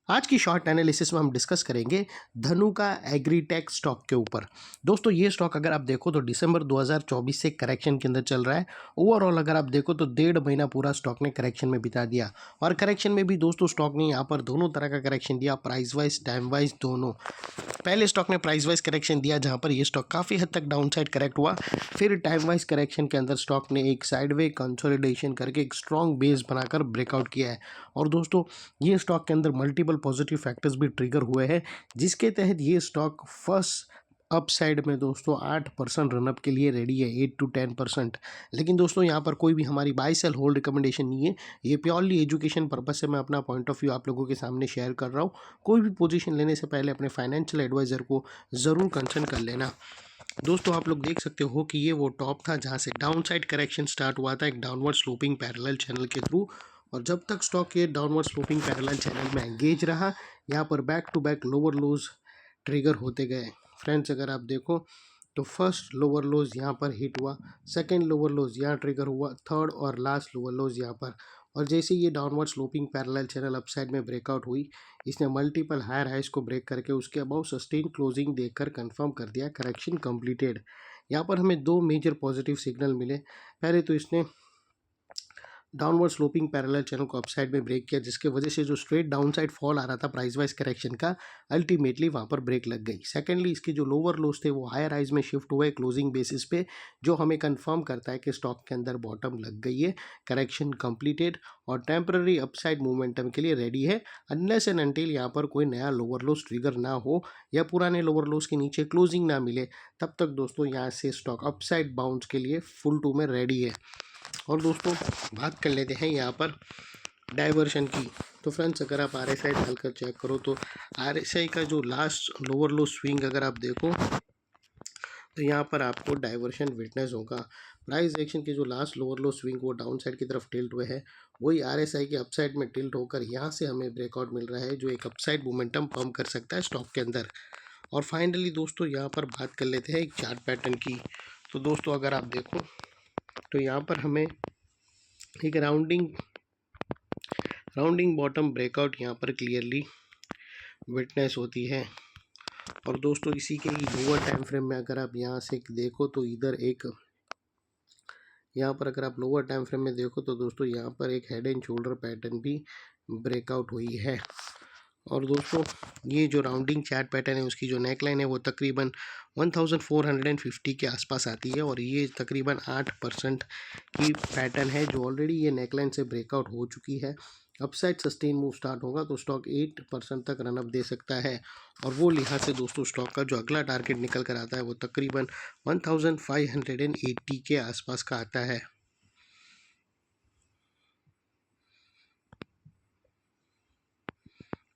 आज की short analysis में हम डिस्कस करेंगे धनुका एग्रीटेक स्टॉक के ऊपर। दोस्तों ये स्टॉक अगर आप देखो तो दिसंबर 2024 से करेक्शन के अंदर चल रहा है। ओवरऑल अगर आप देखो तो 1.5 महीना पूरा स्टॉक ने करेक्शन में बिता दिया और करेक्शन में भी दोस्तों स्टॉक ने यहाँ पर दोनों तरह का करेक्शन दिया, प्राइस वाइज टाइम वाइज दोनों। पहले स्टॉक ने प्राइस वाइज करेक्शन दिया जहाँ पर ये स्टॉक काफ़ी हद तक डाउन साइड करेक्ट हुआ, फिर टाइम वाइज करेक्शन के अंदर स्टॉक ने एक साइडवे कंसोलिडेशन करके एक स्ट्रॉन्ग बेस बनाकर ब्रेकआउट किया है। और दोस्तों ये स्टॉक के अंदर मल्टीपल पॉजिटिव फैक्टर्स भी ट्रिगर हुए हैं जिसके तहत ये स्टॉक फर्स्ट अपसाइड में दोस्तों 8% रनअप के लिए रेडी है, 8 to 10%। लेकिन दोस्तों यहाँ पर कोई भी हमारी बाय सेल होल्ड रिकमेंडेशन नहीं है, ये प्योरली एजुकेशन पर्पज से मैं अपना पॉइंट ऑफ व्यू आप लोगों के सामने शेयर कर रहा हूँ। कोई भी पोजीशन लेने से पहले अपने फाइनेंशियल एडवाइज़र को ज़रूर कंसल्ट कर लेना। दोस्तों आप लोग देख सकते हो कि ये वो टॉप था जहाँ से डाउन साइड करेक्शन स्टार्ट हुआ था एक डाउनवर्ड स्लोपिंग पैरेलल चैनल के थ्रू, और जब तक स्टॉक ये डाउनवर्ड स्लोपिंग पैरेलल चैनल में एंगेज रहा यहाँ पर back to back lower lows trigger होते गए। फ्रेंड्स अगर आप देखो तो फर्स्ट लोअर लोज यहाँ पर हिट हुआ, सेकंड लोअर लोज यहाँ ट्रिगर हुआ, थर्ड और लास्ट लोअर लोज यहाँ पर। और जैसे ये downward sloping parallel channel upside में ब्रेकआउट हुई, इसने मल्टीपल हायर हाइज को ब्रेक करके उसके अबाउ सस्टेन क्लोजिंग देखकर कंफर्म कर दिया करेक्शन कंप्लीटेड। यहाँ पर हमें दो मेजर पॉजिटिव सिग्नल मिले। पहले तो इसने डाउनवर्ड स्लोपिंग पैरेलल चैनल को अपसाइड में ब्रेक किया जिसके वजह से जो स्ट्रेट डाउन साइड फॉल आ रहा था प्राइस वाइज करेक्शन का, अल्टीमेटली वहाँ पर ब्रेक लग गई। सेकेंडली इसके जो लोअर लोज थे वो हायर हाइज में शिफ्ट हुए क्लोजिंग बेसिस पे, जो हमें कंफर्म करता है कि स्टॉक के अंदर बॉटम लग गई है, करेक्शन कंप्लीटेड और टेम्पररी अपसाइड मूवमेंटम के लिए रेडी है। अनलेस एंड अनटिल यहाँ पर कोई नया लोअर लोज ट्रिगर ना हो या पुराने लोअर लोज के नीचे क्लोजिंग ना मिले, तब तक दोस्तों यहाँ से स्टॉक अपसाइड बाउंस के लिए फुल टू में रेडी है। और दोस्तों बात कर लेते हैं यहाँ पर डाइवर्शन की। तो फ्रेंड्स अगर आप RSI डालकर चेक करो तो RSI का जो लास्ट लोअर लो स्विंग अगर आप देखो तो यहाँ पर आपको डाइवर्शन विटनेस होगा। प्राइस एक्शन के जो लास्ट लोअर लो स्विंग वो डाउन साइड की तरफ टिल्ट हुए हैं, वही RSI के अपसाइड में टिल्ट होकर यहाँ से हमें ब्रेकआउट मिल रहा है जो एक अपसाइड मोमेंटम पंप कर सकता है स्टॉक के अंदर। और फाइनली दोस्तों यहाँ पर बात कर लेते हैं एक चार्ट पैटर्न की। तो दोस्तों अगर आप देखो तो यहाँ पर हमें एक राउंडिंग बॉटम ब्रेकआउट यहाँ पर क्लियरली विटनेस होती है। और दोस्तों इसी के ही लोअर टाइम फ्रेम में अगर आप यहाँ से देखो तो इधर एक यहाँ पर अगर आप लोअर टाइम फ्रेम में देखो तो दोस्तों यहाँ पर एक हेड एंड शोल्डर पैटर्न भी ब्रेकआउट हुई है। और दोस्तों ये जो राउंडिंग चार्ट पैटर्न है उसकी जो नेकलाइन है वो तकरीबन 1450 के आसपास आती है और ये तकरीबन 8% की पैटर्न है जो ऑलरेडी ये नेकलाइन से ब्रेकआउट हो चुकी है। अपसाइड सस्टेन मूव स्टार्ट होगा तो स्टॉक 8% तक रनअप दे सकता है। और वो लिहाज से दोस्तों स्टॉक का जो अगला टारगेट निकल कर आता है वो तकरीबन 1580 के आसपास का आता है।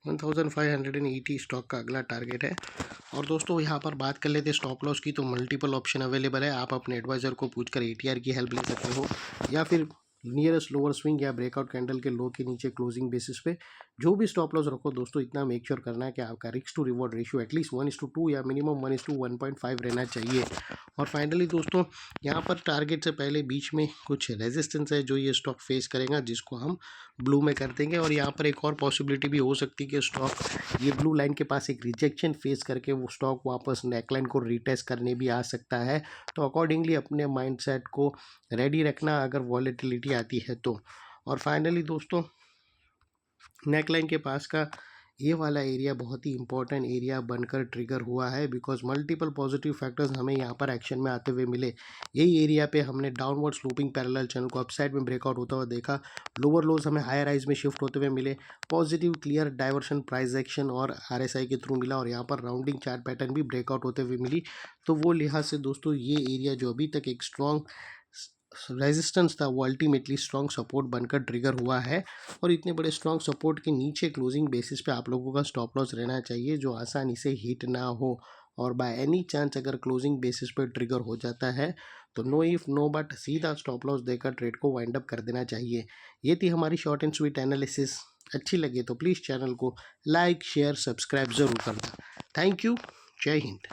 1580 स्टॉक का अगला टारगेट है। और दोस्तों यहाँ पर बात कर लेते हैं स्टॉप लॉस की। तो मल्टीपल ऑप्शन अवेलेबल है, आप अपने एडवाइज़र को पूछकर ATR की हेल्प ले सकते हो या फिर नियरेस्ट लोअर स्विंग या ब्रेकआउट कैंडल के लो के नीचे क्लोजिंग बेसिस पे जो भी स्टॉप लॉस रखो दोस्तों इतना मेक श्योर करना है कि आपका risk to reward ratio at least 1:2 या मिनिमम 1:1.5 रहना चाहिए। और फाइनली दोस्तों यहाँ पर टारगेट से पहले बीच में कुछ रेजिस्टेंस है जो ये स्टॉक फेस करेगा जिसको हम ब्लू में कर देंगे। और यहाँ पर एक और पॉसिबिलिटी भी हो सकती है कि स्टॉक ये ब्लू लाइन के पास एक रिजेक्शन फेस करके वो स्टॉक वापस नेकलाइन को रिटेस्ट करने भी आ सकता है। तो अकॉर्डिंगली अपने माइंडसेट को रेडी रखना अगर वॉलेटिलिटी आती है तो। और फाइनली दोस्तों नेकलाइन के पास का ये वाला एरिया बहुत ही इंपॉर्टेंट एरिया बनकर ट्रिगर हुआ है बिकॉज मल्टीपल पॉजिटिव फैक्टर्स हमें यहाँ पर एक्शन में आते हुए मिले। यही एरिया पे हमने डाउनवर्ड स्लोपिंग पैरेलल चैनल को अपसाइड में ब्रेकआउट होता हुआ देखा, लोअर लोज हमें हायर हाइज में शिफ्ट होते हुए मिले, positive clear diversion price action और RSI के थ्रू मिला और यहाँ पर राउंडिंग चार्ट पैटर्न भी ब्रेकआउट होते हुए मिली। तो वो लिहाज से दोस्तों ये एरिया जो अभी तक एक स्ट्रॉन्ग रेजिस्टेंस था वो अल्टीमेटली स्ट्रॉन्ग सपोर्ट बनकर ट्रिगर हुआ है। और इतने बड़े स्ट्रॉन्ग सपोर्ट के नीचे क्लोजिंग बेसिस पे आप लोगों का स्टॉप लॉस रहना चाहिए जो आसानी से हिट ना हो। और बाय एनी चांस अगर क्लोजिंग बेसिस पे ट्रिगर हो जाता है तो नो इफ नो बट सीधा स्टॉप लॉस देकर ट्रेड को वाइंड अप कर देना चाहिए। ये थी हमारी शॉर्ट एंड स्वीट एनालिसिस। अच्छी लगे तो प्लीज़ चैनल को लाइक शेयर सब्सक्राइब ज़रूर करना। Thank you. जय हिंद।